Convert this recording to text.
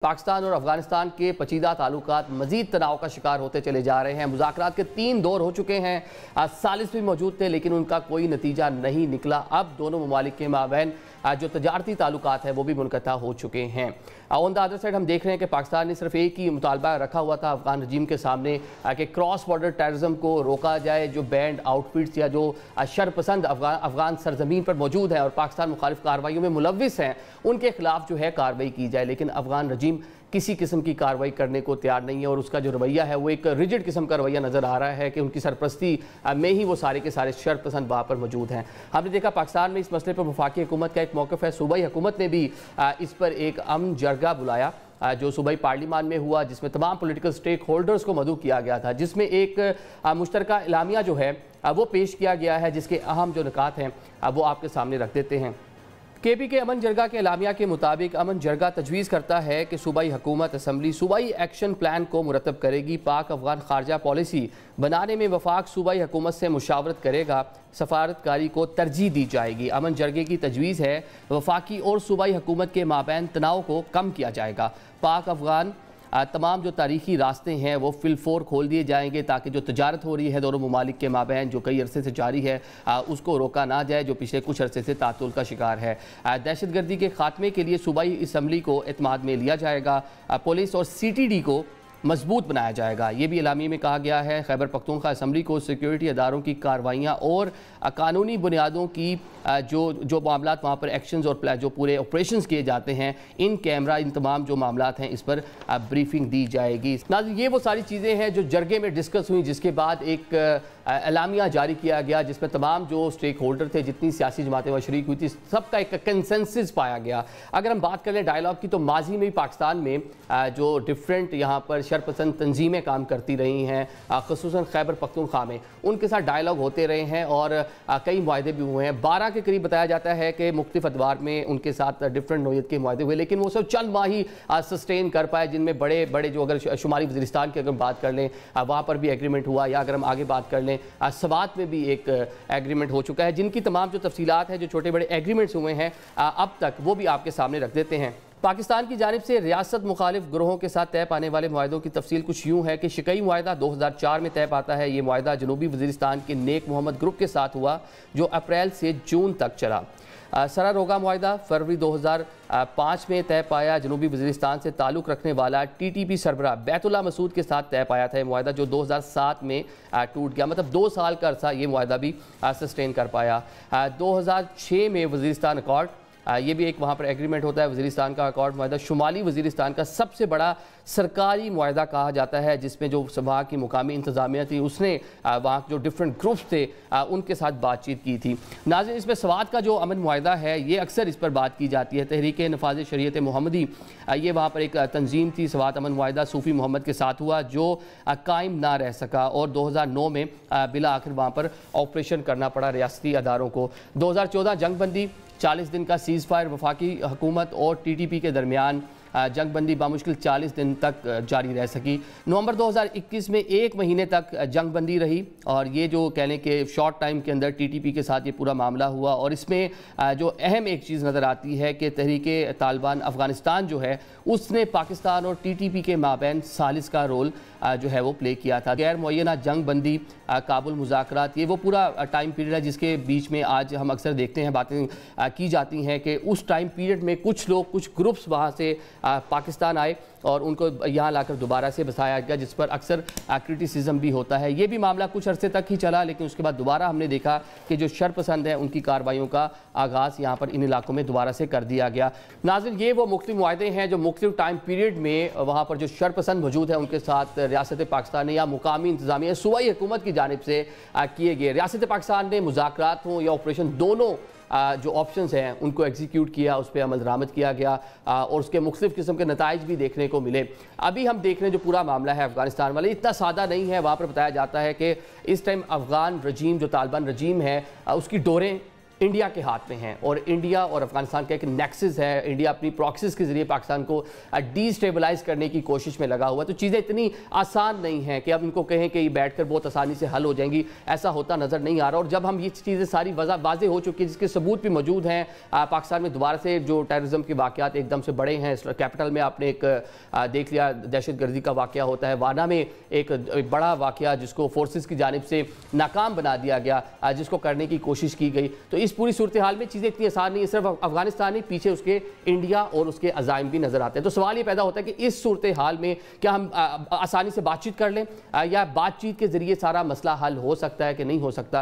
पाकिस्तान और अफगानिस्तान के पचीदा ताल्लुकात मजीद तनाव का शिकार होते चले जा रहे हैं। मुज़ाकरात के 3 दौर हो चुके हैं। सालिस भी मौजूद थे लेकिन उनका कोई नतीजा नहीं निकला। अब दोनों ममालिक के माबैन जो तजारती ताल्लुकात है वो भी मुनक़ता हो चुके हैं। ऑन द अदर साइड हम देख रहे हैं कि पाकिस्तान ने सिर्फ एक ही मुतालबा रखा हुआ था अफगान रजीम के सामने कि क्रॉस बॉर्डर टेररिज्म को रोका जाए। जो बैंड आउटफिट्स या जो शरपसंद अफगान सरजमीन पर मौजूद है और पाकिस्तान मुखालिफ कार्रवाइयों में मुलव्विस हैं उनके खिलाफ जो है कार्रवाई की जाए। लेकिन अफगान रजीम किसी किस्म की कार्रवाई करने को तैयार नहीं है और उसका जो रवैया है वो एक रिजिड किस्म का रवैया नज़र आ रहा है कि उनकी सरपरस्ती में ही वो सारे के सारे शरपसंद वहाँ पर मौजूद हैं। हमने देखा पाकिस्तान में इस मसले पर वफाकी हुकूमत का एक मौक़िफ़ है। सूबाई हुकूमत ने भी इस पर एक अमन जरगा बुलाया जो सूबाई पार्लियामान में हुआ, जिसमें तमाम पॉलिटिकल स्टेक होल्डर्स को मदऊ किया गया था, जिसमें एक मुश्तरका एलामिया जो है वो पेश किया गया है, जिसके अहम जो निकात हैं वो आपके सामने रख देते हैं। केपी के अमन जरगा के एलामिया के मुताबिक अमन जरगा तजवीज़ करता है कि सूबाई हुकूमत असम्बली सूबाई एक्शन प्लान को मुरतब करेगी। पाक अफगान खारजा पॉलिसी बनाने में वफाक सूबाई हुकूमत से मुशावरत करेगा। सफारतकारी को तरजीह दी जाएगी। अमन जरगे की तजवीज़ है वफाकी और सूबाई हुकूमत के माबैन तनाव को कम किया जाएगा। पाक अफगान तमाम जो तारीखी रास्ते हैं वो फिलफोर खोल दिए जाएंगे ताकि जो तजारत हो रही है दोनों ममालिक के माबैन जो कई अरसे से जारी है उसको रोका ना जाए, जो पिछले कुछ अरसे से तातुल का शिकार है। दहशतगर्दी के खात्मे के लिए सूबाई असम्बली को एतमाद में लिया जाएगा। पुलिस और CTD को मजबूत बनाया जाएगा। ये भी एलामी में कहा गया है। खैबर पख्तूनख्वा असम्बली को सिक्योरिटी अदारों की कार्रवाइयाँ और कानूनी बुनियादों की जो मामलात वहाँ पर एक्शंस और जो पूरे ऑपरेशंस किए जाते हैं इन कैमरा इन तमाम जो मामलात हैं इस पर ब्रीफिंग दी जाएगी। नाज़रीन, ये वो सारी चीज़ें हैं जो जरगे में डिस्कस हुई, जिसके बाद एक एलामिया जारी किया गया जिसमें तमाम जो स्टेक होल्डर थे, जितनी सियासी जमातें वह शरीक हुई थी, सबका एक कंसेंसस पाया गया। अगर हम बात करें डायलॉग की तो माजी में भी पाकिस्तान में जो डिफरेंट यहाँ पर शरपसंद तंजीमें काम करती रही हैं, ख़ुसूसन खैबर पख्तूनख्वा में, उनके साथ डायलॉग होते रहे हैं और कई मुआहदे भी हुए हैं। 12 के करीब बताया जाता है कि मुख्तलिफ अदवार में उनके साथ डिफरेंट नौयत के मुआहदे हुए, लेकिन वो सब चंद माह ही सस्टेन कर पाए, जिनमें बड़े बड़े जो अगर शुमारी वज़ीरिस्तान की अगर बात कर लें वहाँ पर भी एग्रीमेंट हुआ, या अगर हम आगे बात कर लें सवात में भी एक एग्रीमेंट हो चुका है, जिनकी तमाम जो तफसीलात हैं जो छोटे बड़े एग्रीमेंट्स हुए हैं अब तक वो भी आपके सामने रख देते हैं। पाकिस्तान की जानिब से रियासत मुखालिफ ग्रोहों के साथ तय पाने वाले मुआहदों की तफसील कुछ यूँ है कि शिकई मुआहदा 2004 में तय पाता है। ये मुआहदा जनूबी वज़ीरिस्तान के नेक मोहम्मद ग्रुप के साथ हुआ जो अप्रैल से जून तक चला। सरारोगा मुआहदा फरवरी 2005 में तय पाया। जनूबी वज़ीरिस्तान से ताल्लुक़ रखने वाला TTP सरबराह बैतुल्लाह मसूद के साथ तय पाया था मुआहदा, जो 2007 में टूट गया। मतलब 2 साल का अरसा ये मुआहदा भी सस्टेन कर पाया। 2006 में वज़ीरिस्तान अकॉर्ड, ये भी एक वहाँ पर एग्रीमेंट होता है वज़ीरिस्तान का अकॉर्ड मुआहदा, शुमाली वज़ीरिस्तान का सबसे बड़ा सरकारी मुआहदा कहा जाता है, जिसमें जो वहाँ की मुकामी इंतज़ामिया थी उसने वहाँ जो डिफरेंट ग्रुप्स थे उनके साथ बातचीत की थी। नाज़रीन, इसमें सवात का जो अमन मुआहदा है ये अक्सर इस पर बात की जाती है। तहरीक नफाज़ शरीयत मोहम्मदी, ये वहाँ पर एक तंजीम थी। सवात अमन मुआहदा सूफ़ी मोहम्मद के साथ हुआ जो कायम ना रह सका और 2009 में बिला आखिर वहाँ पर ऑपरेशन करना पड़ा रियासती अदारों को। 2014 जंगबंदी, 40 दिन का सीज़ फायर वफाकी हुकूमत और TTP के दरमियान जंगबंदी बामुश्किल 40 दिन तक जारी रह सकी। नवंबर 2021 में 1 महीने तक जंगबंदी रही और ये जो कहने के शॉर्ट टाइम के अंदर TTP के साथ ये पूरा मामला हुआ। और इसमें जो अहम एक चीज़ नज़र आती है कि तहरीक तालिबान अफ़गानिस्तान जो है उसने पाकिस्तान और TTP के माबैन सालिस का रोल जो है वो प्ले किया था। गैर मुअय्यना जंगबंदी, काबुल मुज़ाकरात, ये वो पूरा टाइम पीरियड है जिसके बीच में आज हम अक्सर देखते हैं बातें की जाती हैं कि उस टाइम पीरियड में कुछ लोग कुछ ग्रुप्स वहाँ से पाकिस्तान आए और उनको यहाँ लाकर दोबारा से बसाया गया, जिस पर अक्सर क्रिटिसिज्म भी होता है। ये भी मामला कुछ अरसे तक ही चला, लेकिन उसके बाद दोबारा हमने देखा कि जो शरपसंद है उनकी कार्रवाइयों का आगाज़ यहाँ पर इन इलाकों में दोबारा से कर दिया गया। नाज़रीन, ये वो मुख्तलिफ मुआहदे हैं जो मुख्तलिफ टाइम पीरियड में वहाँ पर जो शरपसंद मौजूद है उनके साथ रियासत पाकिस्तान या मुकामी इंतज़ामिया सूबाई हुकूमत की जानिब से किए गए। रियासत पाकिस्तान ने मुज़ाकरात हों या ऑपरेशन, दोनों जो ऑप्शंस हैं उनको एग्जीक्यूट किया, उस पर अमल दरामद किया गया और उसके मुख्तलिफ किस्म के नताइज भी देखने को मिले। अभी हम देख रहे हैं जो पूरा मामला है अफगानिस्तान वाले, इतना सादा नहीं है। वहाँ पर बताया जाता है कि इस टाइम अफगान रजीम जो तालिबान रजीम है उसकी डोरें इंडिया के हाथ में हैं और इंडिया और अफगानिस्तान का एक नेक्सस है। इंडिया अपनी प्रॉक्सीज के जरिए पाकिस्तान को डीस्टेबलाइज करने की कोशिश में लगा हुआ है। तो चीज़ें इतनी आसान नहीं हैं कि अब इनको कहें कि ये बैठकर बहुत आसानी से हल हो जाएंगी, ऐसा होता नज़र नहीं आ रहा। और जब हम ये चीज़ें सारी वाज़े हो चुकी है, जिसके सबूत भी मौजूद हैं, पाकिस्तान में दोबारा से जो टेररिज्म के वाक़यात एकदम से बड़े हैं। कैपिटल में आपने एक देख लिया दहशतगर्दी का वाक़या होता है, वाना में एक बड़ा वाक़या जिसको फोर्सेस की जानिब से नाकाम बना दिया गया, जिसको करने की कोशिश की गई। तो इस पूरी सूरत हाल में चीज़ें इतनी आसान नहीं है। सिर्फ अफगानिस्तान ही, पीछे उसके इंडिया और उसके अज़ाइम भी नज़र आते हैं। तो सवाल ये पैदा होता है कि इस सूरत हाल में क्या हम आसानी से बातचीत कर लें, या बातचीत के ज़रिए सारा मसला हल हो सकता है कि नहीं हो सकता।